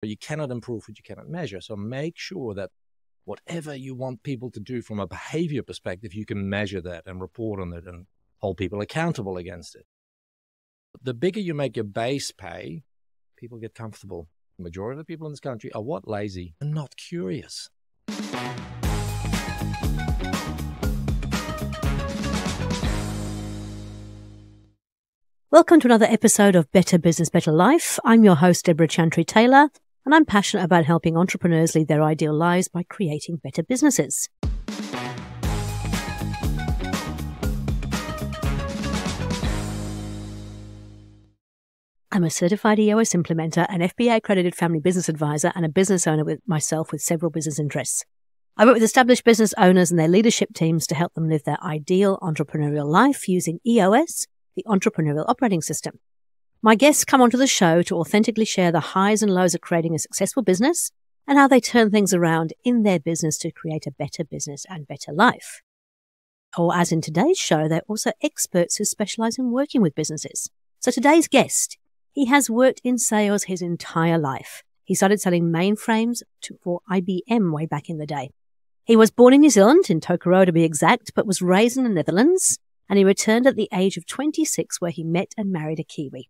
You cannot improve what you cannot measure. So make sure that whatever you want people to do from a behavior perspective, you can measure that and report on it and hold people accountable against it. The bigger you make your base pay, people get comfortable. The majority of the people in this country are what? Lazy and not curious. Welcome to another episode of Better Business, Better Life. I'm your host, Debra Chantry-Taylor, and I'm passionate about helping entrepreneurs lead their ideal lives by creating better businesses. I'm a certified EOS implementer, an FBA-accredited family business advisor, and a business owner with several business interests. I work with established business owners and their leadership teams to help them live their ideal entrepreneurial life using EOS, the Entrepreneurial Operating System. My guests come onto the show to authentically share the highs and lows of creating a successful business and how they turn things around in their business to create a better business and better life. Or as in today's show, they're also experts who specialize in working with businesses. So today's guest, he has worked in sales his entire life. He started selling mainframes for IBM way back in the day. He was born in New Zealand, in Tokoroa to be exact, but was raised in the Netherlands. And he returned at the age of 26 where he met and married a Kiwi.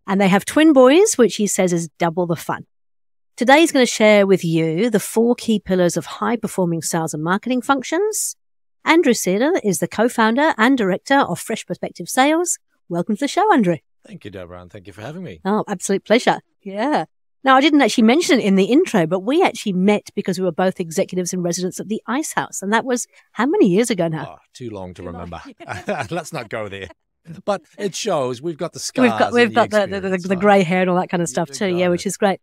And they have twin boys, which he says is double the fun. Today he's going to share with you the 4 key pillars of high-performing sales and marketing functions. Andrew Seerden is the co-founder and director of Fresh Perspective Sales. Welcome to the show, Andrew. Thank you, Deborah, and thank you for having me. Oh, absolute pleasure. Yeah. Now, I didn't actually mention it in the intro, but we actually met because we were both executives and residents at the Ice House. And that was how many years ago now? Oh, too long to remember. Let's not go there. But it shows we've got the scars. We've got the grey hair and all that kind of stuff too, yeah, which is great.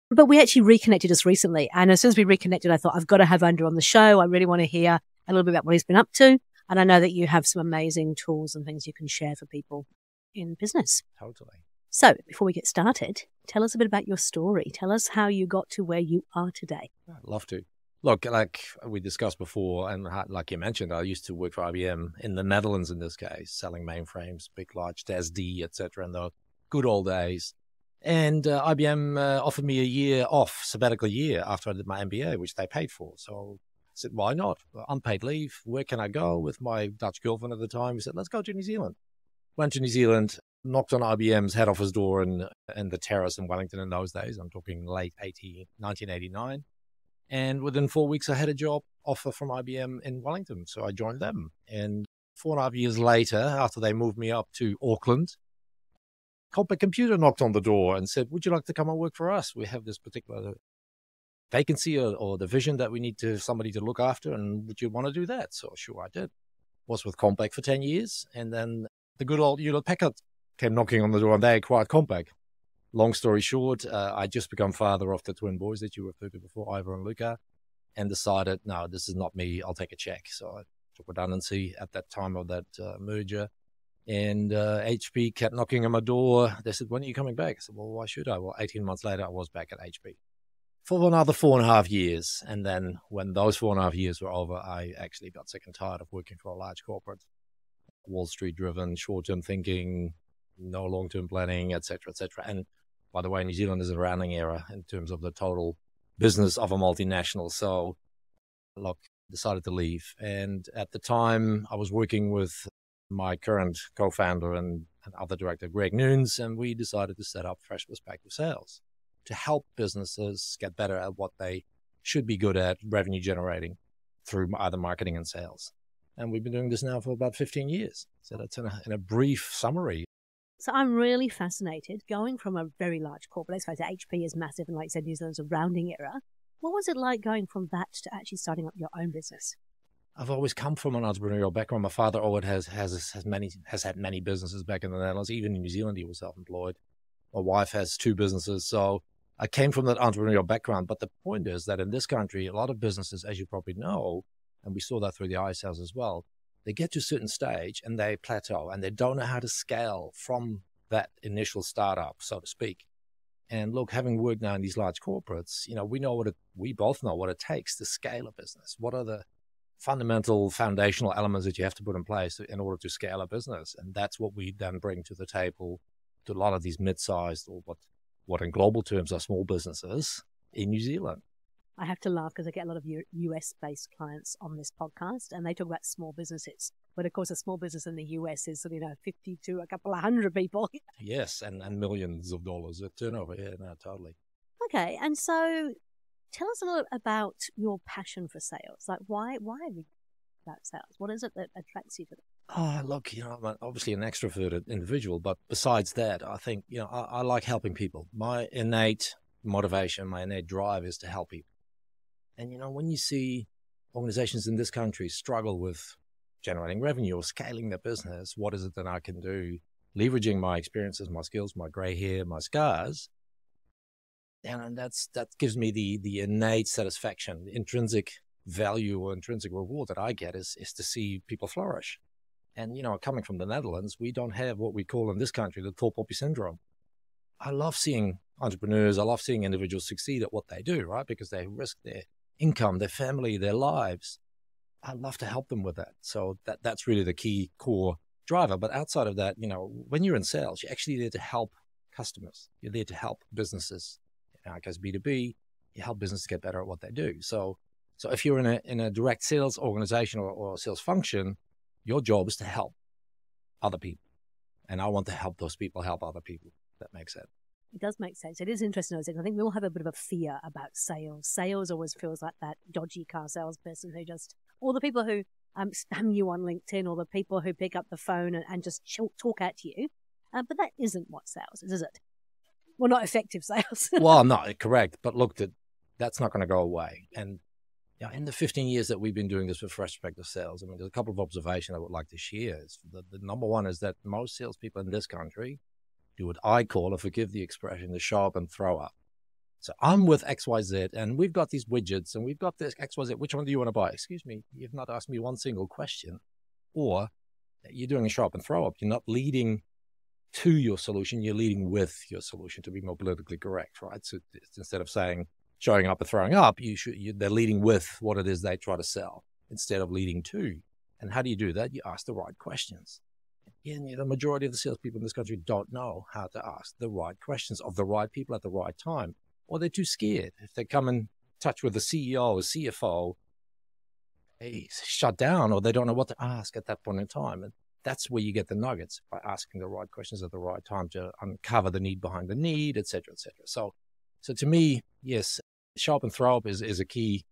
But we actually reconnected just recently. And as soon as we reconnected, I thought, I've got to have Andrew on the show. I really want to hear a little bit about what he's been up to. And I know that you have some amazing tools and things you can share for people in business. Totally. So before we get started, tell us a bit about your story. Tell us how you got to where you are today. I'd love to. Look, like we discussed before, and like you mentioned, I used to work for IBM in the Netherlands in this case, selling mainframes, big, large, TSD, etc. in the good old days. And IBM offered me a year off, sabbatical year, after I did my MBA, which they paid for. So I said, why not? Unpaid leave. Where can I go? With my Dutch girlfriend at the time, we said, let's go to New Zealand. Went to New Zealand, knocked on IBM's head office door in the terrace in Wellington in those days. I'm talking late 1989. And within 4 weeks, I had a job offer from IBM in Wellington. So I joined them. And 4.5 years later, after they moved me up to Auckland, Compaq Computer knocked on the door and said, would you like to come and work for us? We have this particular vacancy or the vision that we need somebody to look after. And would you want to do that? So sure, I did. Was with Compaq for 10 years. And then the good old Hewlett-Packard came knocking on the door and they acquired Compaq. Long story short, I just become father of the twin boys that you referred to before, Ivor and Luca, and decided, no, this is not me. I'll take a check. So I took redundancy at that time of that merger. And HP kept knocking on my door. They said, when are you coming back? I said, well, why should I? Well, 18 months later, I was back at HP for another 4.5 years. And then when those 4.5 years were over, I actually got sick and tired of working for a large corporate, Wall Street driven, short-term thinking, no long-term planning, et cetera, et cetera. And by the way, New Zealand is a rounding error in terms of the total business of a multinational. So, look, decided to leave. And at the time, I was working with my current co-founder and other director, Greg Nunes, and we decided to set up Fresh Perspective Sales to help businesses get better at what they should be good at, revenue generating through either marketing and sales. And we've been doing this now for about 15 years. So that's in a brief summary. So I'm really fascinated, going from a very large corporate, let's face it, HP is massive, and like I said, New Zealand's a rounding error. What was it like going from that to actually starting up your own business? I've always come from an entrepreneurial background. My father always has had many businesses back in the Netherlands. Even in New Zealand, he was self-employed. My wife has 2 businesses. So I came from that entrepreneurial background. But the point is that in this country, a lot of businesses, as you probably know, and we saw that through the Ice House as well, they get to a certain stage and they plateau and they don't know how to scale from that initial startup, so to speak. And look, having worked now in these large corporates, we both know what it takes to scale a business. What are the fundamental foundational elements that you have to put in place in order to scale a business? And that's what we then bring to the table to a lot of these mid-sized or what what in global terms are small businesses in New Zealand. I have to laugh because I get a lot of US-based clients on this podcast, and they talk about small businesses. But of course, a small business in the US is, 50 to a couple of hundred people. Yes, and millions of dollars of turnover. Yeah, no, totally. Okay, and so tell us a little about your passion for sales. Like, why are we about sales? What is it that attracts you to them? Oh, look, I'm obviously an extroverted individual, but besides that, I think, I like helping people. My innate motivation, my innate drive is to help people. And, when you see organizations in this country struggle with generating revenue or scaling their business, what is it that I can do, leveraging my experiences, my skills, my gray hair, my scars? And that gives me the innate satisfaction, the intrinsic value or intrinsic reward that I get is to see people flourish. And, coming from the Netherlands, we don't have what we call in this country the tall poppy syndrome. I love seeing entrepreneurs, I love seeing individuals succeed at what they do, right? Because they risk their income, their family, their lives. I love to help them with that. So that's really the key core driver. But outside of that, when you're in sales, you're actually there to help customers. You're there to help businesses. Because B2B, you help businesses get better at what they do. So if you're in a direct sales organization or sales function, your job is to help other people. And I want to help those people help other people. That makes sense. It does make sense. It is interesting. I think we all have a bit of a fear about sales. Sales always feels like that dodgy car salesperson or the people who spam you on LinkedIn, or the people who pick up the phone and just talk at you. But that isn't what sales is it? Well, not effective sales. Well, no, correct. But look, that's not going to go away. And in the 15 years that we've been doing this with retrospective sales, there's a couple of observations I would like to share. The number one is that most salespeople in this country do what I call, or forgive the expression, the show up and throw up. So I'm with XYZ, and we've got these widgets, and we've got this XYZ. Which one do you want to buy? Excuse me, you've not asked me one single question. Or you're doing a show up and throw up. You're not leading to your solution, you're leading with your solution, to be more politically correct, right? So instead of saying showing up and throwing up, they're leading with what it is they try to sell instead of leading to. And how do you do that? You ask the right questions. And the majority of the salespeople in this country don't know how to ask the right questions of the right people at the right time, or they're too scared. If they come in touch with the CEO or CFO, they shut down, or they don't know what to ask at that point in time. And that's where you get the nuggets, by asking the right questions at the right time to uncover the need behind the need, et cetera, et cetera. So to me, yes, show up and throw up is a key,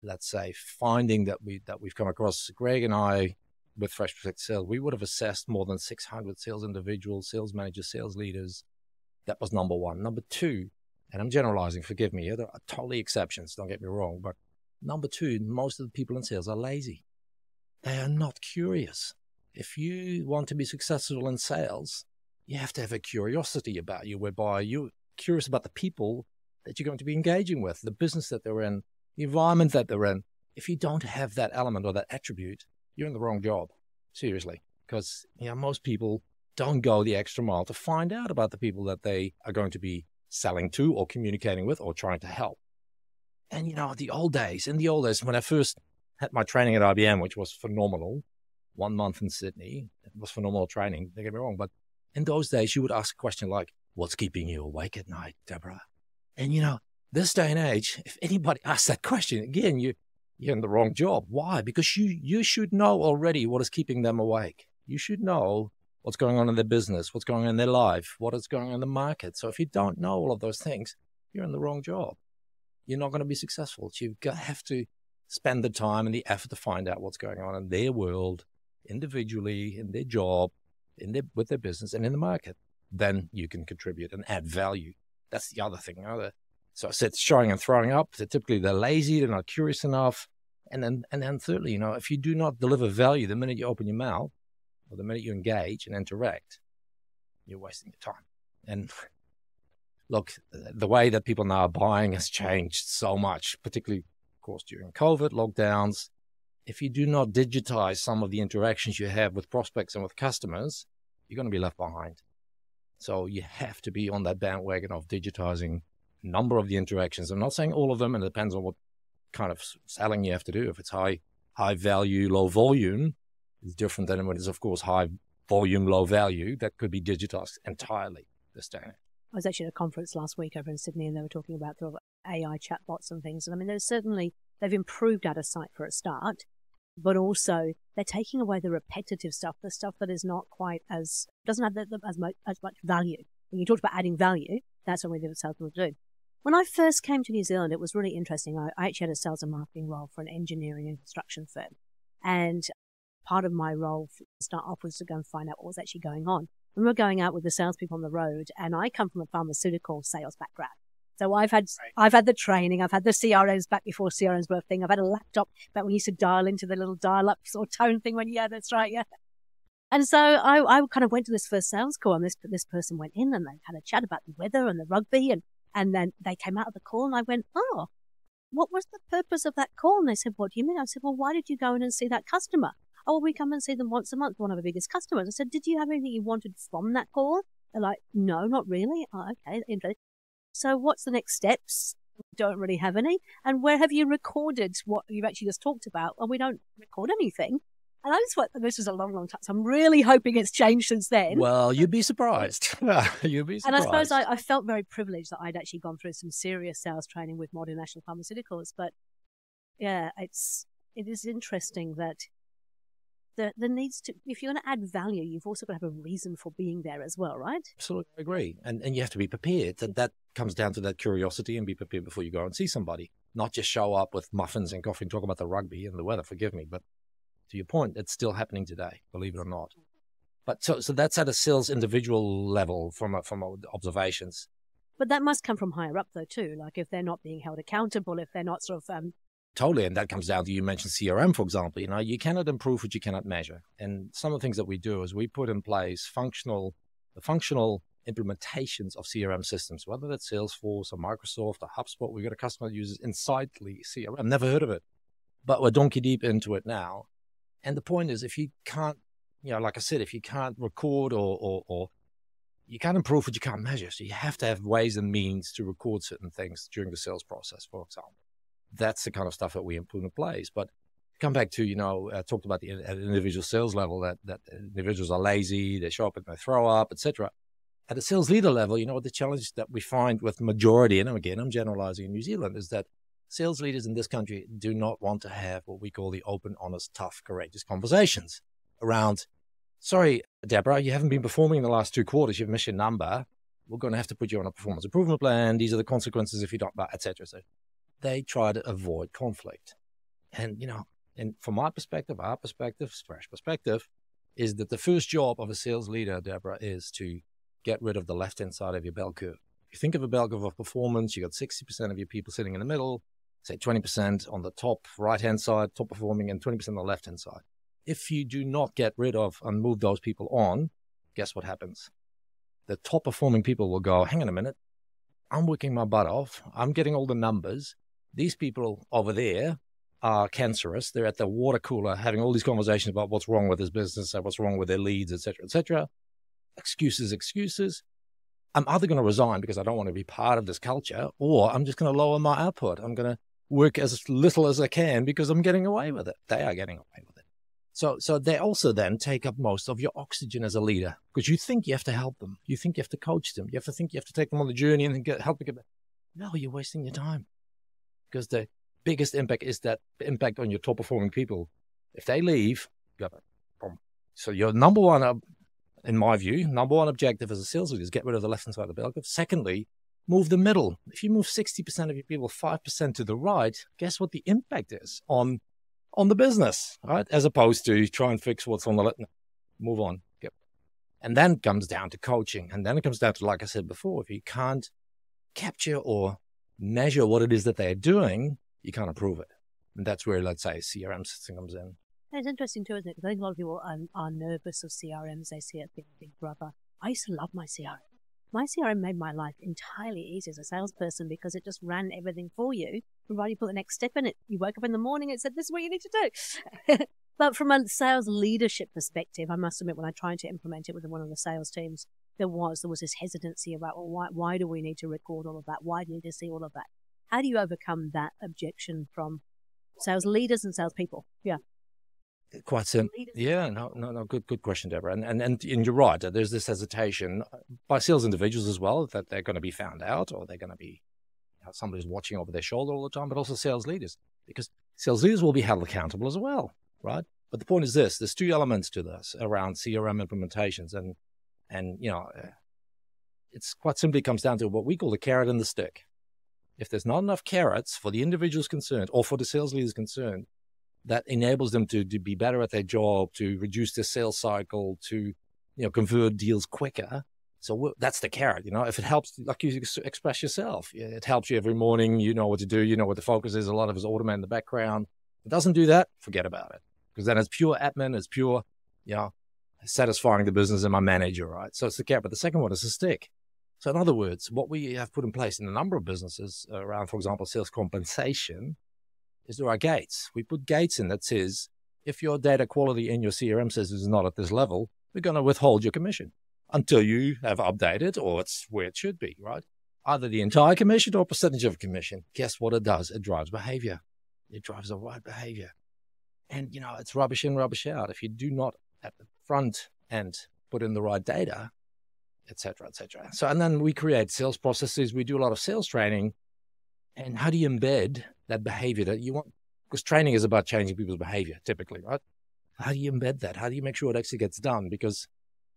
let's say, finding that we've come across. Greg and I, with Fresh Perspective Sales, we would have assessed more than 600 sales individuals, sales managers, sales leaders. That was number one. Number two, and I'm generalizing, forgive me, there are totally exceptions, don't get me wrong, but number two, most of the people in sales are lazy. They are not curious. If you want to be successful in sales, you have to have a curiosity about you, whereby you're curious about the people that you're going to be engaging with, the business that they're in, the environment that they're in. If you don't have that element or that attribute, you're in the wrong job, seriously, because most people don't go the extra mile to find out about the people that they are going to be selling to or communicating with or trying to help. And, in the old days, when I first had my training at IBM, which was phenomenal, 1 month in Sydney, it was phenomenal training, don't get me wrong, but in those days, you would ask a question like, what's keeping you awake at night, Deborah? And, this day and age, if anybody asks that question, again, you're in the wrong job. Why? Because you should know already what is keeping them awake. You should know what's going on in their business, what's going on in their life, what is going on in the market. So if you don't know all of those things, you're in the wrong job. You're not going to be successful. You have to spend the time and the effort to find out what's going on in their world, individually, in their job, with their business, and in the market. Then you can contribute and add value. That's the other thing. So I said showing and throwing up. Typically, they're lazy. They're not curious enough. And then thirdly, if you do not deliver value the minute you open your mouth or the minute you engage and interact, you're wasting your time. And look, the way that people now are buying has changed so much, particularly, of course, during COVID, lockdowns. If you do not digitize some of the interactions you have with prospects and with customers, you're going to be left behind. So you have to be on that bandwagon of digitizing a number of the interactions. I'm not saying all of them, and it depends on what kind of selling you have to do. If it's high value, low volume, it's different than when it's, of course, high volume, low value. That could be digitized entirely this day. I was actually at a conference last week over in Sydney, and they were talking about sort of AI chatbots and things. And I mean, they've improved out of sight for a start, but also they're taking away the repetitive stuff, the stuff that is not quite doesn't have as much value. When you talked about adding value, that's what we did salespeople do. When I first came to New Zealand, it was really interesting. I actually had a sales and marketing role for an engineering and construction firm. And part of my role to start off was to go and find out what was actually going on. We were going out with the salespeople on the road, and I come from a pharmaceutical sales background. So I've had the training, I've had the CRMs back before CRMs were a thing. I've had a laptop back when you used to dial into the little dial-up sort of tone thing that's right, yeah. And so I kind of went to this first sales call, and this person went in and they had a chat about the weather and the rugby, and then they came out of the call, and I went, oh, what was the purpose of that call? And they said, what do you mean? I said, well, why did you go in and see that customer? Oh, we come and see them once a month, one of our biggest customers. I said, did you have anything you wanted from that call? They're like, no, not really. Oh, okay, interesting. So what's the next steps? We don't really have any. And where have you recorded what you've actually just talked about? Well, we don't record anything. And I just thought this was a long, long time. So I'm really hoping it's changed since then. Well, you'd be surprised. You'd be surprised. And I suppose I felt very privileged that I'd actually gone through some serious sales training with multinational pharmaceuticals. But yeah, it is interesting that there needs to, if you're going to add value, you've also got to have a reason for being there as well, right? Absolutely, I agree. And you have to be prepared. That comes down to that curiosity, and be prepared before you go and see somebody. Not just show up with muffins and coffee and talk about the rugby and the weather, forgive me. But to your point, it's still happening today, believe it or not. But so that's at a sales individual level from observations. But that must come from higher up though too. Like if they're not being held accountable, if they're not sort of... Totally, and that comes down to, you mentioned CRM, for example. You cannot improve what you cannot measure. And some of the things that we do is we put in place functional implementations of CRM systems, whether that's Salesforce or Microsoft or HubSpot. We've got a customer that uses Insightly CRM. Never heard of it, but we're donkey deep into it now. And the point is, if you can't, like I said, if you can't record or you can't improve what you can't measure, so you have to have ways and means to record certain things during the sales process, for example. That's the kind of stuff that we put in place. But come back to, I talked about at an individual sales level that individuals are lazy, they show up and they throw up, etc. At a sales leader level, the challenge that we find with majority, and again, I'm generalizing in New Zealand, is that sales leaders in this country do not want to have what we call the open, honest, tough, courageous conversations around, sorry, Debra, you haven't been performing in the last 2 quarters, you've missed your number, we're going to have to put you on a performance improvement plan, these are the consequences if you don't, etc. So they try to avoid conflict. And, and from my perspective, our perspective, fresh perspective, is that the first job of a sales leader, Debra, is to get rid of the left-hand side of your bell curve. If you think of a bell curve of performance, you got 60% of your people sitting in the middle, say 20% on the top right-hand side, top performing, and 20% on the left-hand side. If you do not get rid of and move those people on, guess what happens? The top performing people will go, hang on a minute, I'm working my butt off, I'm getting all the numbers, these people over there are cancerous. They're at the water cooler having all these conversations about what's wrong with this business, what's wrong with their leads, etc., etc. Excuses. I'm either going to resign because I don't want to be part of this culture, or I'm just going to lower my output. I'm going to work as little as I can because I'm getting away with it. They are getting away with it. So they also then take up most of your oxygen as a leader, because you think you have to help them. You think you have to coach them. You think you have to take them on the journey and help them get back. No, you're wasting your time. Because the biggest impact is that impact on your top performing people. If they leave, you got a problem. So your number one, in my view, number one objective as a sales leader is get rid of the left-hand side of the bell curve. Secondly, move the middle. If you move 60% of your people 5% to the right, guess what the impact is on the business, right? As opposed to try and fix what's on the left. Move on. And then it comes down to coaching. And then it comes down to, like I said before, if you can't capture or measure what it is that they're doing, you can't improve it. And that's where, let's say, CRM system comes in. It's interesting too, isn't it? Because I think a lot of people are nervous of CRMs. They see it being a big brother. I used to love my CRM. My CRM made my life entirely easy as a salesperson because it just ran everything for you, provided you put the next step in it. You woke up in the morning and said, this is what you need to do. But from a sales leadership perspective, I must admit, when I tried to implement it with one of the sales teams, there was this hesitancy about, well, why do we need to record all of that? Why do you need to see all of that? How do you overcome that objection from sales leaders and salespeople? Yeah. Quite simple. Yeah, no. Good question, Deborah. And you're right. There's this hesitation by sales individuals as well that they're going to be found out, or they're going to be somebody's watching over their shoulder all the time. But also sales leaders, because sales leaders will be held accountable as well, right? But the point is this: there's two elements to this around CRM implementations, and it's quite simply comes down to what we call the carrot and the stick. If there's not enough carrots for the individuals concerned or for the sales leaders concerned, that enables them to be better at their job, to reduce their sales cycle, to convert deals quicker. So that's the carrot. If it helps, like you express yourself, it helps you every morning. You know what to do. You know what the focus is. A lot of it's automated in the background. If it doesn't do that, forget about it, because then it's pure admin. It's pure, satisfying the business and my manager, right? So it's the carrot. But the second one is the stick. So in other words, what we have put in place in a number of businesses around, for example, sales compensation, is there are gates. We put gates in that says, if your data quality in your CRM says is not at this level, we're going to withhold your commission until you have updated or it's where it should be, right? Either the entire commission or percentage of commission. Guess what it does? It drives behavior. It drives the right behavior. And, it's rubbish in, rubbish out. If you do not at the front end put in the right data, et cetera, et cetera. So, and then we create sales processes. We do a lot of sales training. And how do you embed that behavior that you want? Because training is about changing people's behavior, typically, right? How do you embed that? How do you make sure it actually gets done? Because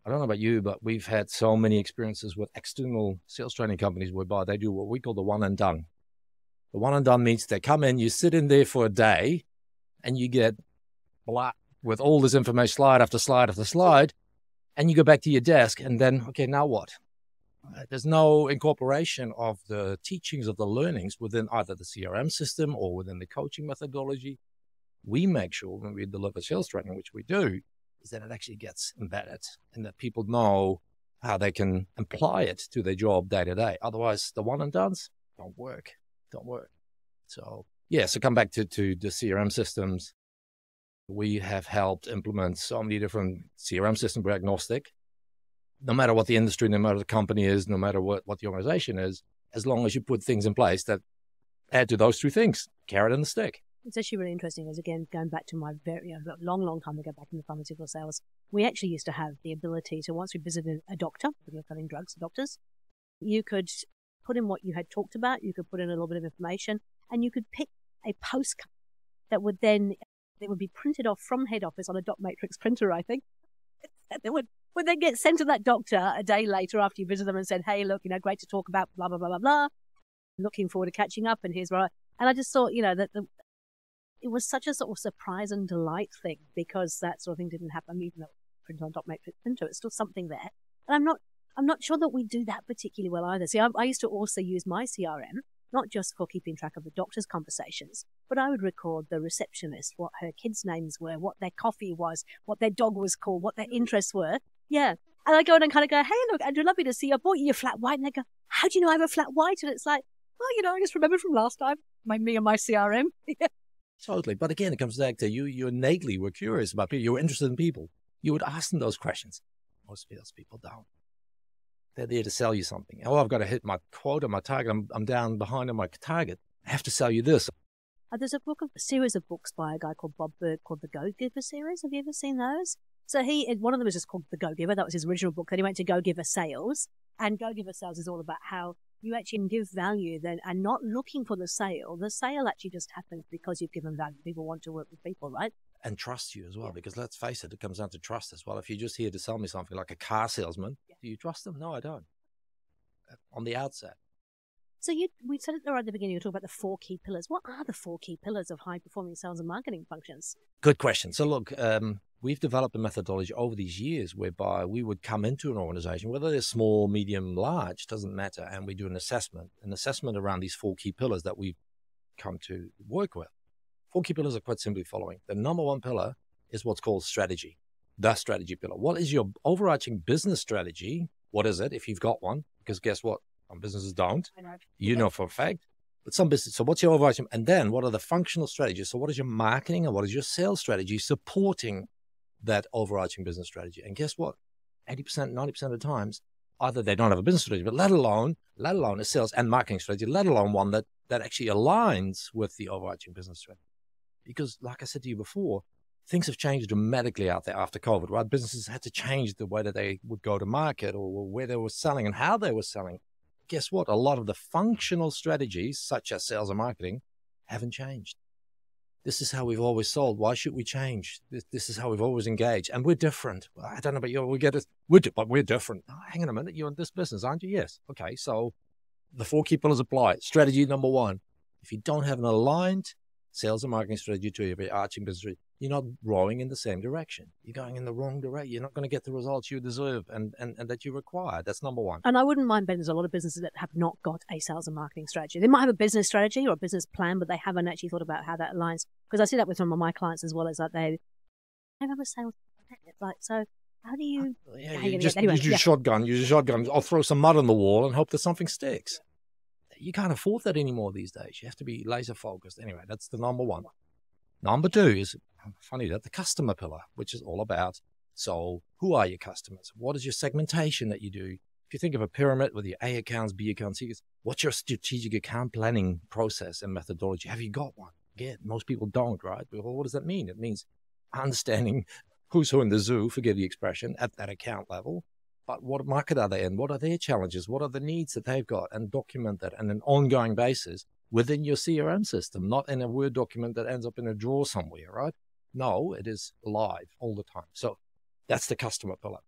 I don't know about you, but we've had so many experiences with external sales training companies whereby they do what we call the one and done. The one and done means they come in, you sit in there for a day, and you get blah with all this information, slide after slide after slide, and you go back to your desk, and then, okay, now what? There's no incorporation of the teachings of the learnings within either the CRM system or within the coaching methodology. We make sure when we deliver sales training, which we do, is that it actually gets embedded and that people know how they can apply it to their job day to day. Otherwise, the one and dones don't work. So, so come back to the CRM systems. We have helped implement so many different CRM systems. We're agnostic. No matter what the industry, no matter the company is, no matter what the organization is, as long as you put things in place that add to those two things, carrot and the stick. It's actually really interesting, because again, going back to my very long time ago back in the pharmaceutical sales, we actually used to have the ability to, once we visited a doctor, we were selling drugs to doctors, you could put in what you had talked about, you could put in a little bit of information, and you could pick a postcard that would then, it would be printed off from head office on a dot matrix printer, I think. It would then get sent to that doctor a day later after you visit them and said, hey, look, great to talk about blah, blah, blah, blah, blah. Looking forward to catching up, and here's where and I just thought, that it was such a sort of surprise and delight thing, because that sort of thing didn't happen, even though print on dot matrix printer, it's still something there. And I'm not sure that we do that particularly well either. See, I used to also use my CRM, not just for keeping track of the doctor's conversations, but I would record the receptionist, what her kids' names were, what their coffee was, what their dog was called, what their interests were. Yeah. And I go in and kind of go, hey, look, Andrew, lovely to see you. I bought you a flat white. And they go, how do you know I have a flat white? And it's like, well, I just remembered from last time, me and my CRM. Totally. But again, it comes back to you innately were curious about people. You were interested in people. You would ask them those questions. Most salespeople don't. They're there to sell you something. Oh, I've got to hit my quota, my target. I'm down behind on my target. I have to sell you this. There's a series of books by a guy called Bob Berg called the Go-Giver series. Have you ever seen those? So one of them is just called The Go-Giver. That was his original book. Then he went to Go-Giver Sales. And Go-Giver Sales is all about how you actually can give value then and not looking for the sale. The sale actually just happens because you've given value. People want to work with people, right? And trust you as well, because let's face it, it comes down to trust as well. If you're just here to sell me something like a car salesman, do you trust them? No, I don't. On the outset. So we said it right at the beginning, you talk about the 4 key pillars. What are the 4 key pillars of high-performing sales and marketing functions? Good question. So look, we've developed a methodology over these years whereby we would come into an organization, whether they're small, medium, large, doesn't matter, and we do an assessment around these 4 key pillars that we've come to work with. 4 key pillars are quite simply following. The number 1 pillar is what's called strategy, the strategy pillar. What is your overarching business strategy? What is it, if you've got one? Because guess what? Some businesses don't. I know. You know for a fact. But some businesses, so what's your overarching? And then what are the functional strategies? So what is your marketing and what is your sales strategy supporting that overarching business strategy? And guess what? 80%, 90% of the times, either they don't have a business strategy, but let alone a sales and marketing strategy, let alone one that actually aligns with the overarching business strategy. Because like I said to you before, things have changed dramatically out there after COVID, right? Businesses had to change the way that they would go to market or where they were selling and how they were selling. Guess what? A lot of the functional strategies, such as sales and marketing, haven't changed. This is how we've always sold. Why should we change? This is how we've always engaged. And we're different. I don't know about you. We get it. But we're different. Oh, hang on a minute. You're in this business, aren't you? Yes. Okay. So the 4 key pillars apply. Strategy number 1. If you don't have an aligned sales and marketing strategy to your arching business, you're not rowing in the same direction. You're going in the wrong direction. You're not going to get the results you deserve and that you require. That's number 1. And I wouldn't mind betting there's a lot of businesses that have not got a sales and marketing strategy. They might have a business strategy or a business plan, but they haven't actually thought about how that aligns. Because I see that with some of my clients as well, is that they have a sales plan. It's like, so how do you... you use shotgun. I'll throw some mud on the wall and hope that something sticks. You can't afford that anymore these days. You have to be laser focused. Anyway, that's the number 1. Number 2 is, funny that, the customer pillar, which is all about, so who are your customers? What is your segmentation that you do? If you think of a pyramid with your A accounts, B accounts, C accounts, what's your strategic account planning process and methodology? Have you got one? Again, most people don't, right? Well, what does that mean? It means understanding who's who in the zoo, forgive the expression, at that account level. But what market are they in? What are their challenges? What are the needs that they've got? And document that on an ongoing basis within your CRM system, not in a Word document that ends up in a drawer somewhere, right? No, it is live all the time. So that's the customer pillar.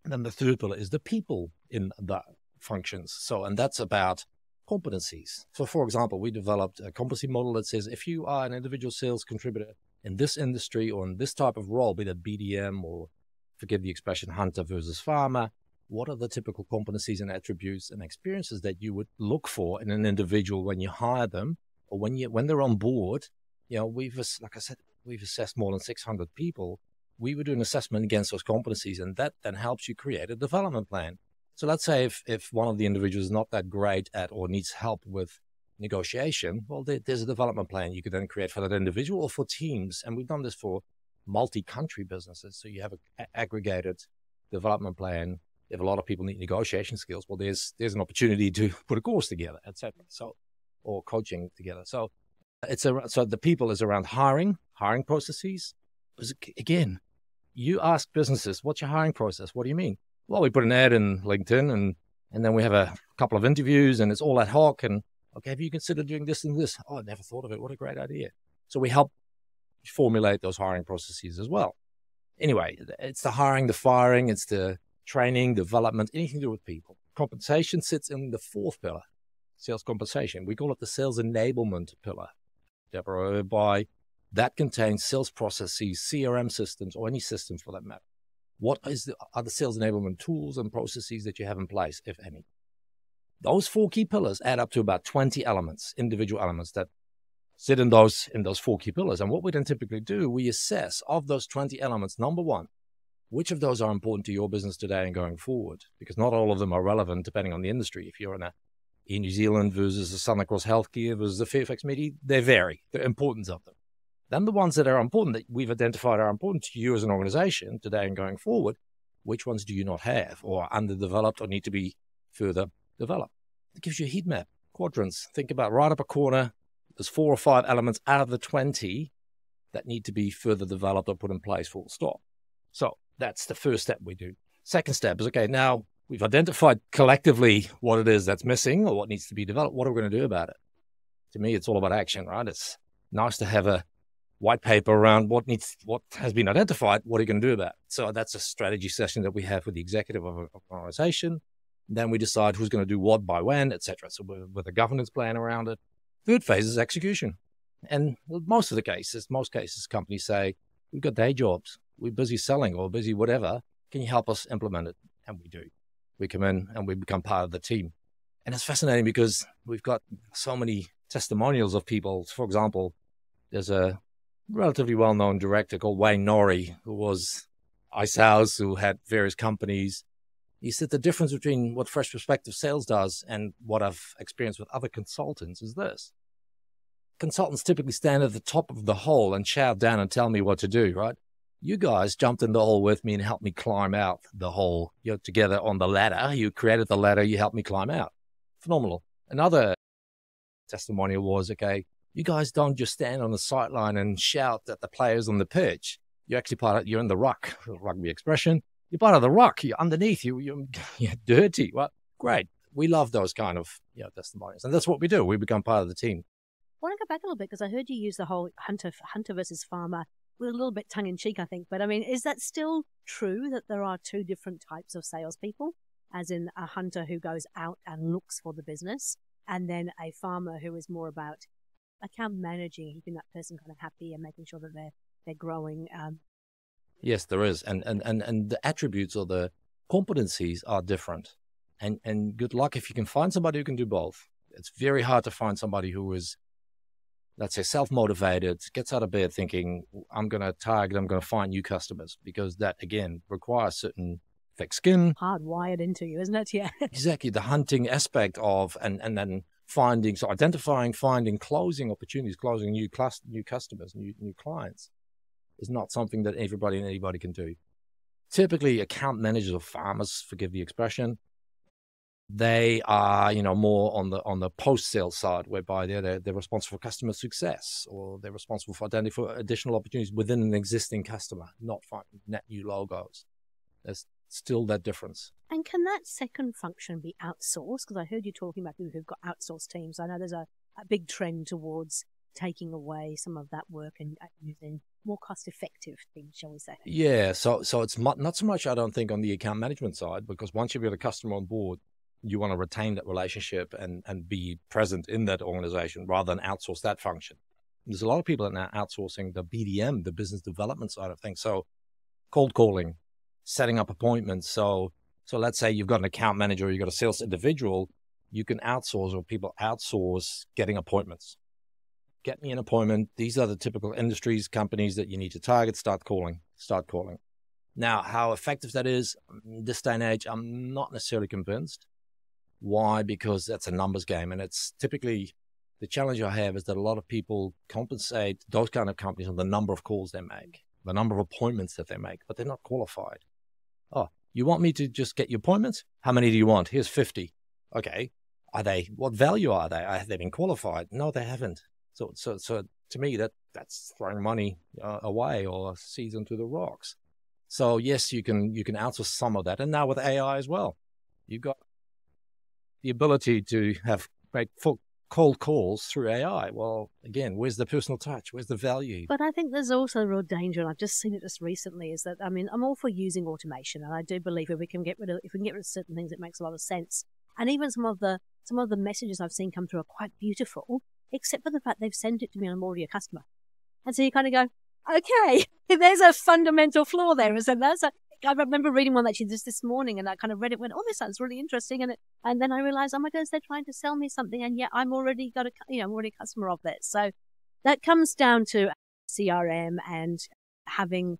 And then the 3rd pillar is the people in the functions. And that's about competencies. So for example, we developed a competency model that says if you are an individual sales contributor in this industry or in this type of role, be that BDM or, forgive the expression, hunter versus farmer, what are the typical competencies and attributes and experiences that you would look for in an individual when you hire them or when they're on board? We've assessed more than 600 people. We would do an assessment against those competencies, and that then helps you create a development plan. So let's say if one of the individuals is not that great at or needs help with negotiation, well, there's a development plan you could then create for that individual or for teams. And we've done this for multi-country businesses. So you have an aggregated development plan. If a lot of people need negotiation skills, well, there's an opportunity to put a course together, etc. Or coaching together. So the people is around hiring processes. Because again, you ask businesses, what's your hiring process? What do you mean? Well, we put an ad in LinkedIn and then we have a couple of interviews and it's all ad hoc. And okay, have you considered doing this and this? Oh, I never thought of it. What a great idea. So we help formulate those hiring processes as well. Anyway, it's the hiring, the firing, it's the training, development, anything to do with people. Compensation sits in the 4th pillar, sales compensation. We call it the sales enablement pillar, Deborah, whereby that contains sales processes, CRM systems, or any systems for that matter. What are the sales enablement tools and processes that you have in place, if any? Those 4 key pillars add up to about 20 elements, individual elements that sit in those 4 key pillars. And what we then typically do, we assess of those 20 elements, number 1, which of those are important to your business today and going forward? Because not all of them are relevant depending on the industry. If you're in New Zealand versus the Southern Cross Healthcare versus the Fairfax Medi, they vary, the importance of them. Then the ones that are important, that we've identified are important to you as an organization today and going forward, which ones do you not have or are underdeveloped or need to be further developed? It gives you a heat map, quadrants. Think about right up a corner, there's 4 or 5 elements out of the 20 that need to be further developed or put in place, full stop. So that's the first step we do. Second step is, okay, now we've identified collectively what it is that's missing or what needs to be developed. What are we going to do about it? To me, it's all about action, right? It's nice to have a white paper around what has been identified. What are you going to do about it? So that's a strategy session that we have with the executive of an organization. Then we decide who's going to do what by when, etc. So with a governance plan around it. Third phase is execution. And most cases, companies say, we've got day jobs. We're busy selling or busy whatever. Can you help us implement it? And we do. We come in and we become part of the team. And it's fascinating because we've got so many testimonials of people. For example, there's a relatively well-known director called Wayne Norrie, who was Ice House, who had various companies. He said the difference between what Fresh Perspective Sales does and what I've experienced with other consultants is this. Consultants typically stand at the top of the hole and shout down and tell me what to do, right? You guys jumped in the hole with me and helped me climb out the hole. You're together on the ladder. You created the ladder. You helped me climb out. Phenomenal. Another testimonial was, okay, You guys don't just stand on the sideline and shout at the players on the pitch. You're actually you're in the ruck, rugby expression. You're part of the ruck. You're underneath. You're dirty. Well, great. We love those kind of testimonials. And that's what we do. We become part of the team. I want to go back a little bit because I heard you use the whole hunter versus farmer with a little bit tongue-in-cheek, I think. But, I mean, is that still true that there are two different types of salespeople, as in a hunter who goes out and looks for the business, and then a farmer who is more about account managing, keeping that person kind of happy and making sure that they're growing? Yes, there is. And the attributes or the competencies are different. And good luck if you can find somebody who can do both. It's very hard to find somebody who is, let's say, self-motivated, gets out of bed thinking, I'm going to find new customers, because that, again, requires certain thick skin. Hardwired into you, isn't it? Yeah. Exactly. The hunting aspect of, and then identifying, finding, closing opportunities, closing new customers, new clients is not something that anybody can do. Typically, account managers or farmers, forgive the expression, they are, more on the post-sale side, whereby they're responsible for customer success, or they're responsible for identifying additional opportunities within an existing customer, not finding net new logos. There's still that difference. And can that second function be outsourced? Because I heard you talking about people who've got outsourced teams. I know there's a big trend towards taking away some of that work and using more cost-effective things, shall we say? Yeah, so it's not so much, I don't think, on the account management side, because once you've got a customer on board, you want to retain that relationship and be present in that organization rather than outsource that function. There's a lot of people that are now outsourcing the BDM, the business development side of things. So cold calling, setting up appointments. So let's say you've got an account manager or you've got a sales individual, you can outsource, or people outsource getting appointments. Get me an appointment. These are the typical industries, companies that you need to target. Start calling. Now, how effective that is in this day and age, I'm not necessarily convinced. Why? Because that's a numbers game. And it's typically, the challenge I have is that a lot of people compensate those kind of companies on the number of calls they make, the number of appointments that they make, but they're not qualified. Oh, you want me to just get your appointments? How many do you want? Here's 50. Okay. What value are they? Have they been qualified? No, they haven't. So to me, that's throwing money away or seeds into the rocks. So yes, you can outsource some of that. And now with AI as well, you've got the ability to make full cold calls through AI. Well, again, where's the personal touch? Where's the value? But I think there's also a real danger, and I've just seen it just recently, is that, I mean, I'm all for using automation, and I do believe if we can get rid of certain things, it makes a lot of sense. And even some of the messages I've seen come through are quite beautiful, except for the fact they've sent it to me and I'm already a customer. And so you kind of go, okay, there's a fundamental flaw there, isn't there? So I remember reading one actually this morning, and I kind of read it, went, oh, this sounds really interesting. And then I realized, oh my goodness, they're trying to sell me something, and yet I'm already I'm already a customer of it. So that comes down to CRM and having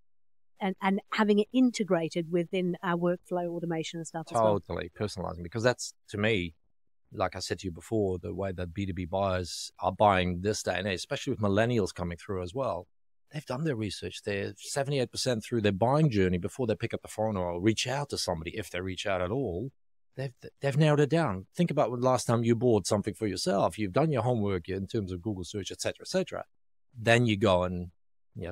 it integrated within our workflow automation and stuff. Totally personalizing, because that's, to me, like I said to you before, the way that B2B buyers are buying this day and age, especially with millennials coming through as well. They've done their research. They're 78% through their buying journey before they pick up the phone or reach out to somebody, if they reach out at all. They've narrowed it down. Think about when last time you bought something for yourself. You've done your homework in terms of Google search, et cetera, et cetera. Then you go and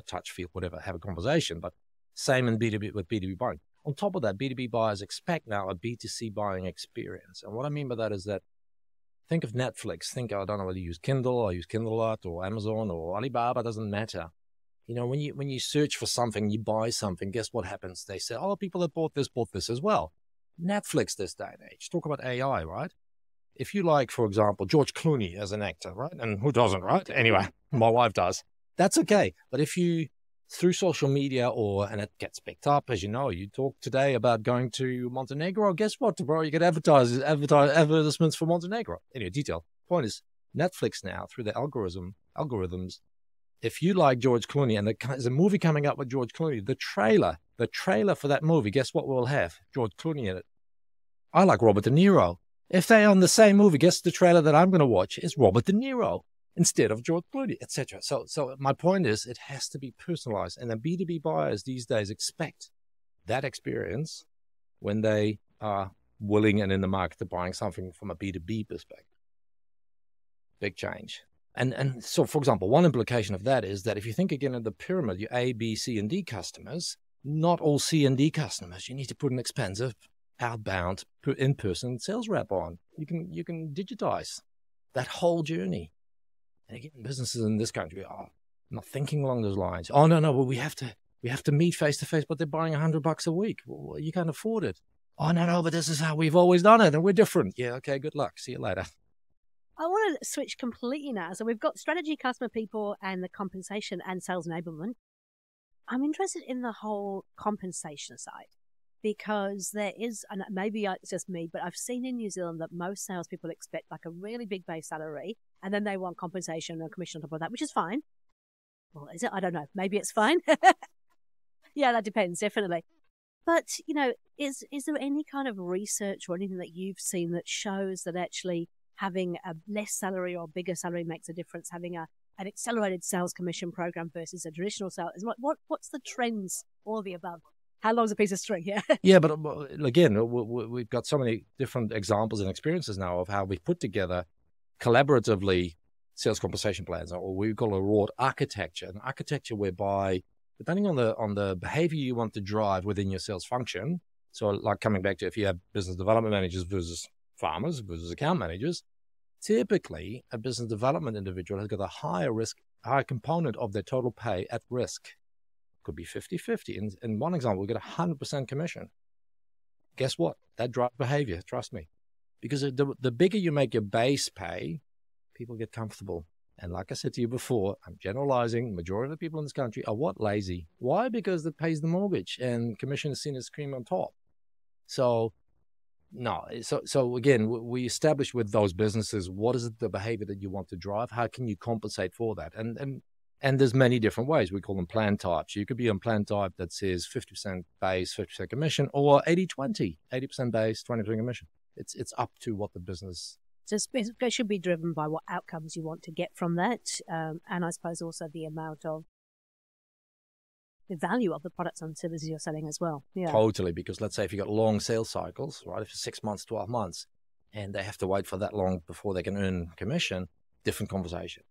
touch, feel, whatever, have a conversation. But same in B2B with B2B buying. On top of that, B2B buyers expect now a B2C buying experience. And what I mean by that is that, think of Netflix. I don't know whether you use Kindle, I use Kindle a lot, or Amazon or Alibaba, doesn't matter. When you search for something, you buy something, guess what happens? They say, oh, people that bought this as well. Netflix this day and age. Talk about AI, right? If you like, for example, George Clooney as an actor, right? And who doesn't, right? Anyway, my wife does. That's okay. But if you, through social media and it gets picked up, as you know, you talk today about going to Montenegro. Guess what, bro? You get advertisements for Montenegro. Anyway, detail. Point is, Netflix now, through the algorithms, if you like George Clooney, and there's a movie coming up with George Clooney, the trailer for that movie, guess what we'll have? George Clooney in it. I like Robert De Niro. If they're on the same movie, guess the trailer that I'm going to watch is Robert De Niro instead of George Clooney, etc. So my point is, it has to be personalized. And the B2B buyers these days expect that experience when they are willing and in the market to buying something from a B2B perspective. Big change. And so, for example, one implication of that is that if you think again of the pyramid, your A, B, C, and D customers, not all C and D customers, you need to put an expensive outbound in-person sales rep on. You can digitize that whole journey. And again, businesses in this country are not thinking along those lines. Oh, no, well, we have to meet face to face, but they're buying $100 a week. Well, you can't afford it. Oh, no, but this is how we've always done it, and we're different. Yeah, okay, good luck. See you later. I want to switch completely now. So we've got strategy, customer, people, and the compensation and sales enablement. I'm interested in the whole compensation side because there is, and maybe it's just me, but I've seen in New Zealand that most salespeople expect like a really big base salary and then they want compensation and commission on top of that, which is fine. Well, is it? I don't know. Maybe it's fine. Yeah, that depends, definitely. But, is there any kind of research or anything that you've seen that shows that actually having a less salary or bigger salary makes a difference, having an accelerated sales commission program versus a traditional sales? What's the trends, all of the above? How long's a piece of string? Yeah. Yeah, but again, we've got so many different examples and experiences now of how we've put together collaboratively sales compensation plans, or we call a reward architecture, an architecture whereby, depending on the behavior you want to drive within your sales function, so like coming back to if you have business development managers versus farmers versus account managers, typically a business development individual has got a higher component of their total pay at risk. Could be 50-50. In one example, we get 100% commission. Guess what? That drives behavior, trust me. Because the bigger you make your base pay, people get comfortable. And like I said to you before, I'm generalizing, majority of the people in this country are what? Lazy. Why? Because it pays the mortgage and commission is seen as cream on top. So again, we establish with those businesses, what is the behavior that you want to drive? How can you compensate for that? And there's many different ways. We call them plan types. You could be on plan type that says 50% base, 50% commission, or 80-20, 80% base, 20% commission. It's up to what the business. So it should be driven by what outcomes you want to get from that. And I suppose also the amount of the value of the products and services you're selling as well. Yeah. Totally. Because let's say if you've got long sales cycles, right, if it's 6 months, 12 months, and they have to wait for that long before they can earn commission, different conversation.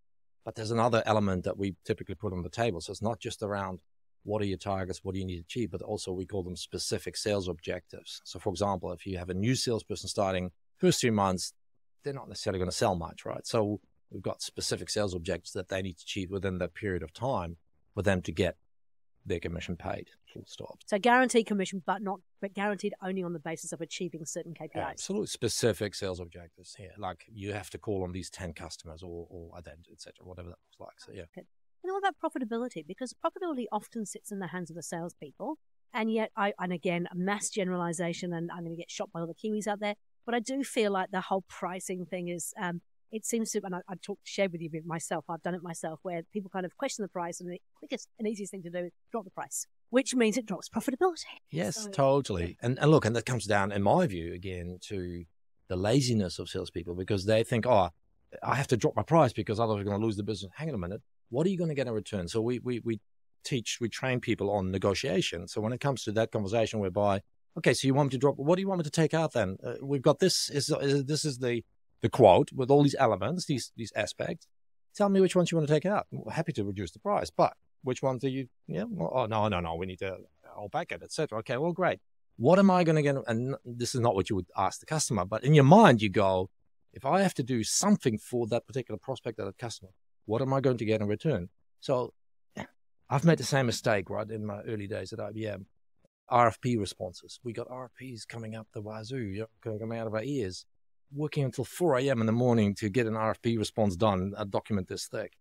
But there's another element that we typically put on the table. So it's not just around what are your targets, what do you need to achieve, but also we call them specific sales objectives. So for example, if you have a new salesperson starting first 3 months, they're not necessarily going to sell much, right? So we've got specific sales objectives that they need to achieve within that period of time for them to get their commission paid, full stop. So guaranteed commission, but guaranteed only on the basis of achieving certain KPIs. Absolutely. Specific sales objectives here. Like you have to call on these 10 customers or et cetera, whatever that looks like. So yeah. Okay. And what about profitability? Because profitability often sits in the hands of the salespeople. And yet, and again, a mass generalization, and I'm going to get shot by all the Kiwis out there, but I do feel like the whole pricing thing is, it seems to, and I shared with you myself, I've done it myself, where people kind of question the price, and the quickest and easiest thing to do is drop the price, which means it drops profitability. Yes, totally. And look, and that comes down, in my view, again, to the laziness of salespeople, because they think, oh, I have to drop my price because otherwise we're going to lose the business. Hang on a minute. What are you going to get in return? So we train people on negotiation. So when it comes to that conversation whereby, okay, so you want me to drop, what do you want me to take out then? We've got this, this is the quote with all these elements, these aspects. Tell me which ones you want to take out. We're happy to reduce the price, but which ones do you, no, we need to hold back it, etc. Okay, well, great. What am I going to get? And this is not what you would ask the customer, but in your mind you go, if I have to do something for that particular prospect or that customer, what am I going to get in return? So I've made the same mistake, right, in my early days at IBM. RFP responses. We got RFPs coming up the wazoo, coming out of our ears, working until 4 a.m. in the morning to get an RFP response done, a document this thick.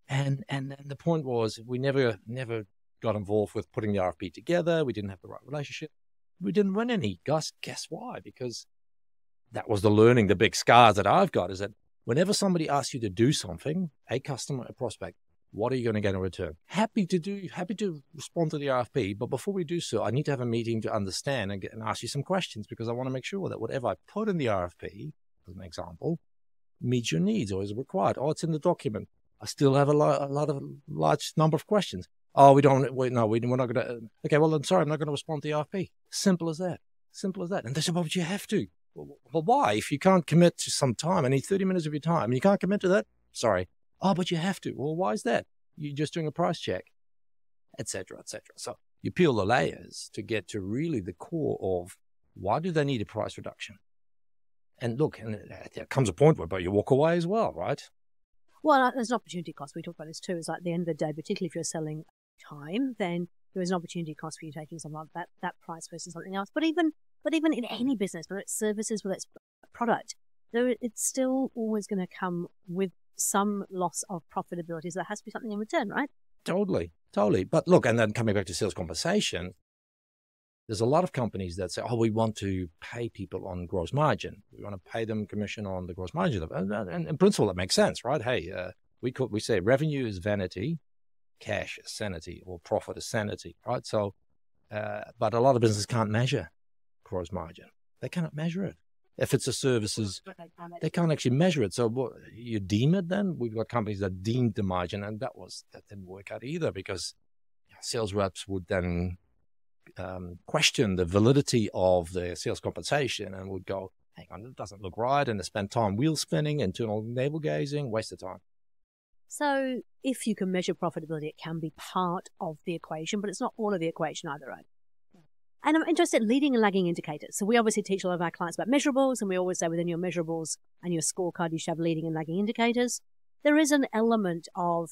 And the point was we never got involved with putting the RFP together. We didn't have the right relationship. We didn't win any. Guess why? Because that was the learning, the big scars that I've got is that whenever somebody asks you to do something, a customer, a prospect, what are you going to get in return? Happy to respond to the RFP, but before we do so, I need to have a meeting to understand and ask you some questions because I want to make sure that whatever I put in the RFP, as an example, meets your needs or is required. Oh, it's in the document. I still have a large number of questions. Oh, we're not going to. Okay, well, I'm sorry, I'm not going to respond to the RFP. Simple as that. And they said, well, but you have to. Well, why? If you can't commit to some time, I need 30 minutes of your time, and you can't commit to that, sorry, Oh, but you have to. Well, why is that? You're just doing a price check, etc., etc. So you peel the layers to get to really the core of why do they need a price reduction? And look, and there comes a point where you walk away as well, right? Well, there's an opportunity cost. We talk about this too. It's like at the end of the day, particularly if you're selling time, then there is an opportunity cost for you taking something like that price versus something else. But even in any business, whether it's services, whether it's product, it's still always going to come with some loss of profitability. So there has to be something in return, right? Totally. But look, and then coming back to sales compensation, there's a lot of companies that say, oh, we want to pay people on gross margin. We want to pay them commission on the gross margin. And in principle, that makes sense, right? Hey, we say revenue is vanity, cash is sanity, or profit is sanity, right? So, but a lot of businesses can't measure gross margin. They cannot measure it. If it's a services, they can't actually measure it. So what, you deem it then? We've got companies that deemed the margin, and that didn't work out either, because sales reps would then question the validity of the sales compensation and would go, hang on, it doesn't look right, and they spend time wheel spinning, internal navel gazing, waste of time. So if you can measure profitability, it can be part of the equation, but it's not all of the equation either, right? And I'm interested in leading and lagging indicators. So we obviously teach a lot of our clients about measurables, and we always say within your measurables and your scorecard, you should have leading and lagging indicators. There is an element of,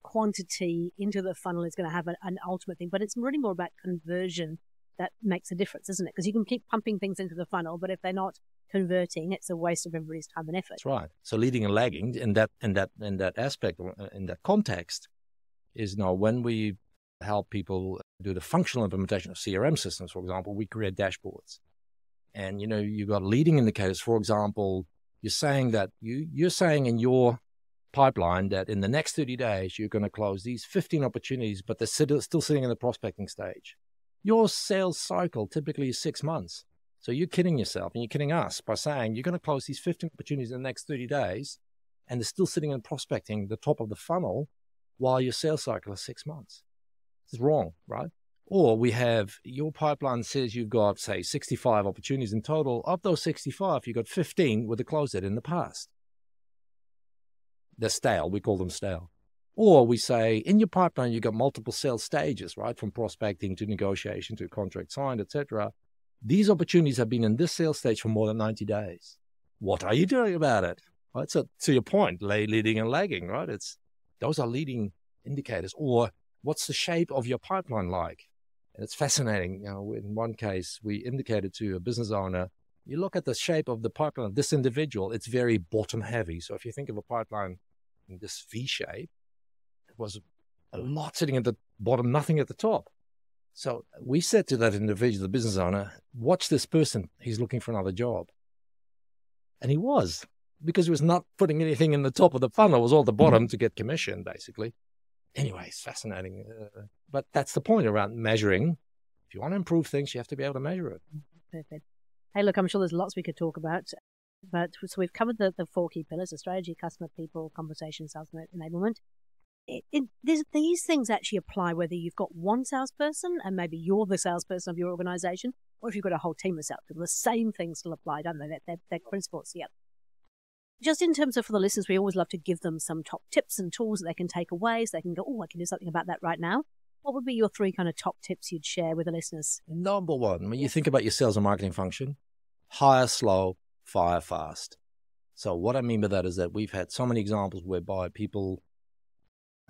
quantity into the funnel is going to have an ultimate thing, but it's really more about conversion that makes a difference, isn't it? Because you can keep pumping things into the funnel, but if they're not converting, it's a waste of everybody's time and effort. That's right. So leading and lagging in that aspect, in that context, is when we help people do the functional implementation of CRM systems, for example, we create dashboards. And, you've got leading indicators. For example, you're saying that you're saying in your pipeline that in the next 30 days, you're going to close these 15 opportunities, but they're still sitting in the prospecting stage. Your sales cycle typically is 6 months. So you're kidding yourself and you're kidding us by saying you're going to close these 15 opportunities in the next 30 days, and they're still sitting in prospecting, the top of the funnel, while your sales cycle is 6 months. It's wrong, right? Or we have your pipeline says you've got, say, 65 opportunities in total. Of those 65, you've got 15 with a close date in the past. They're stale. We call them stale. Or we say in your pipeline, you've got multiple sales stages, right? From prospecting to negotiation to contract signed, etc. These opportunities have been in this sales stage for more than 90 days. What are you doing about it? Right? So to your point, leading and lagging, right? Those are leading indicators. Or what's the shape of your pipeline like? And it's fascinating. In one case, we indicated to a business owner, you look at the shape of the pipeline of this individual, it's very bottom heavy. So if you think of a pipeline in this V shape, it was a lot sitting at the bottom, nothing at the top. So we said to that individual, the business owner, watch this person. He's looking for another job. And he was, because he was not putting anything in the top of the funnel. It was all the bottom to get commission, basically. Anyway, it's fascinating. But that's the point around measuring. If you want to improve things, you have to be able to measure it. Perfect. Hey, look, I'm sure there's lots we could talk about. But so we've covered the 4 key pillars: the strategy, customer, people, conversation, sales, enablement. These things actually apply whether you've got one salesperson and maybe you're the salesperson of your organization, or if you've got a whole team of salespeople. The same things still apply, don't they? They're principles, yeah. Just in terms of for the listeners, we always love to give them some top tips and tools that they can take away so they can go, oh, I can do something about that right now. What would be your 3 kind of top tips you'd share with the listeners? Number one, when you think about your sales and marketing function, hire slow, fire fast. So what I mean by that is that we've had so many examples whereby people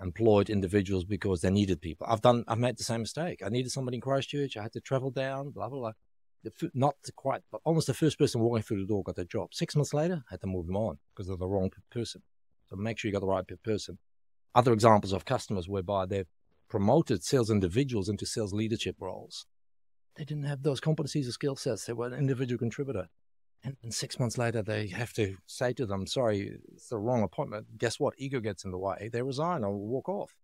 employed individuals because they needed people. I've made the same mistake. I needed somebody in Christchurch. I had to travel down, blah, blah, blah. Not quite, but almost the first person walking through the door got the job. 6 months later, I had to move them on because they're the wrong person. So make sure you got the right person. Other examples of customers whereby they've promoted sales individuals into sales leadership roles. They didn't have those competencies or skill sets. They were an individual contributor. And 6 months later, they have to say to them, sorry, it's the wrong appointment. Guess what? Ego gets in the way. They resign or walk off.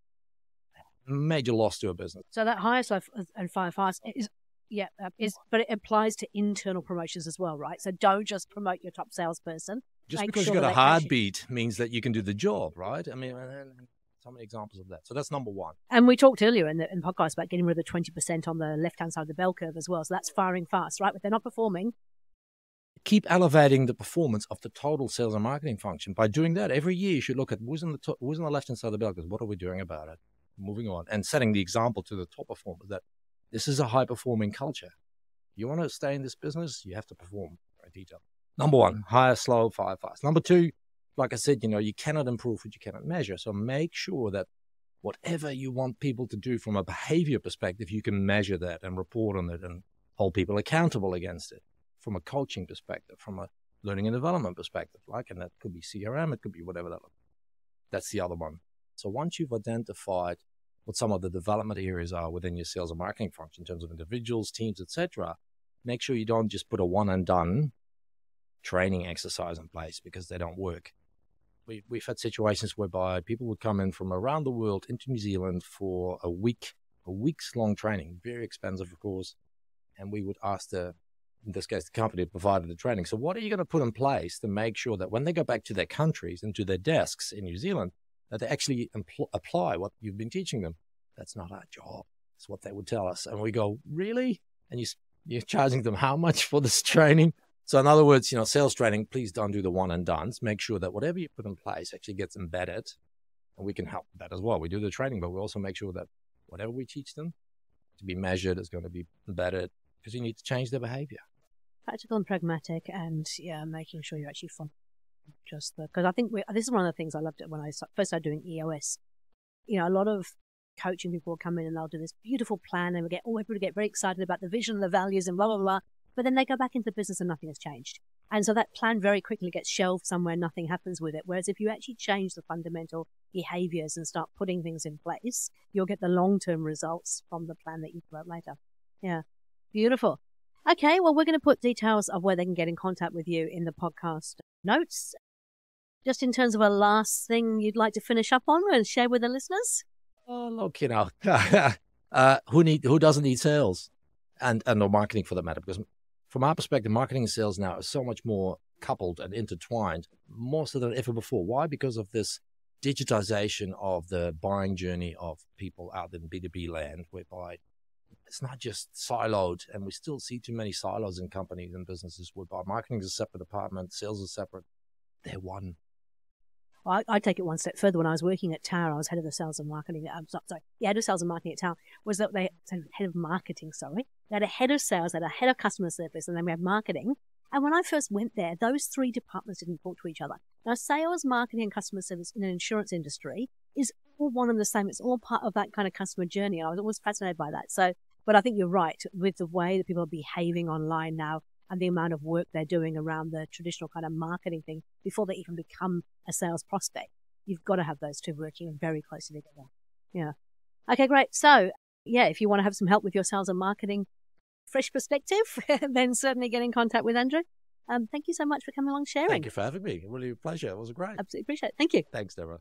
Major loss to a business. So that hire slow and fire fast but it applies to internal promotions as well, right? So don't just promote your top salesperson. Just because you've got a heartbeat means that you can do the job, right? I mean, so many examples of that. So that's number one. And we talked earlier in the podcast about getting rid of the 20% on the left-hand side of the bell curve as well. So that's firing fast, right? But they're not performing. keep elevating the performance of the total sales and marketing function. By doing that, every year you should look at who's on the left-hand side of the bell, because what are we doing about it? Moving on and setting the example to the top performers that this is a high-performing culture. You want to stay in this business, you have to perform in detail. Number one, hire slow, fire fast. Number two, like I said, you cannot improve what you cannot measure. So make sure that whatever you want people to do from a behavior perspective, you can measure that and report on it and hold people accountable against it. From a coaching perspective, from a learning and development perspective, and that could be CRM, it could be whatever that. That's the other one. So once you've identified what some of the development areas are within your sales and marketing function in terms of individuals, teams, etc., make sure you don't just put a one and done training exercise in place, because they don't work. We've had situations whereby people would come in from around the world into New Zealand for a week's long training, very expensive, of course, and we would ask in this case, the company provided the training. So what are you going to put in place to make sure that when they go back to their countries and to their desks in New Zealand, that they actually apply what you've been teaching them? That's not our job. That's what they would tell us. And we go, really? And you're charging them how much for this training? So in other words, sales training, please don't do the one and dones. Make sure that whatever you put in place actually gets embedded. And we can help that as well. We do the training, but we also make sure that whatever we teach them to be measured is going to be embedded, because you need to change their behavior. Practical and pragmatic, and making sure you're actually fun. Because I think this is one of the things I loved when I first started doing EOS. A lot of coaching people will come in and they'll do this beautiful plan, and everybody get very excited about the vision, the values, and blah, blah, blah. But then they go back into the business and nothing has changed. And so that plan very quickly gets shelved somewhere, nothing happens with it. Whereas if you actually change the fundamental behaviors and start putting things in place, you'll get the long-term results from the plan that you put out later. Yeah, beautiful. Okay, well, we're going to put details of where they can get in contact with you in the podcast notes. Just in terms of a last thing you'd like to finish up on and share with the listeners? Oh, look, who doesn't need sales and no marketing for that matter? Because from our perspective, marketing and sales now is so much more coupled and intertwined, more so than ever before. Why? Because of this digitization of the buying journey of people out in B2B land, whereby it's not just siloed, and we still see too many silos in companies and businesses whereby marketing is a separate department, sales is separate. They're one. Well, I take it one step further. When I was working at Tower, I was head of the sales and marketing. Head of sales and marketing at Tower. Head of marketing, sorry. They had a head of sales, they had a head of customer service, and then we had marketing. And when I first went there, those three departments didn't talk to each other. Now, sales, marketing, and customer service in an insurance industry is all one and the same. It's all part of that kind of customer journey. I was always fascinated by that. But I think you're right with the way that people are behaving online now and the amount of work they're doing around the traditional kind of marketing thing before they even become a sales prospect. You've got to have those two working very closely together. Yeah. Okay, great. So, if you want to have some help with your sales and marketing, fresh perspective, then certainly get in contact with Andrew. Thank you so much for coming along sharing. Thank you for having me. Really a pleasure. It was great. Absolutely appreciate it. Thank you. Thanks, Deborah.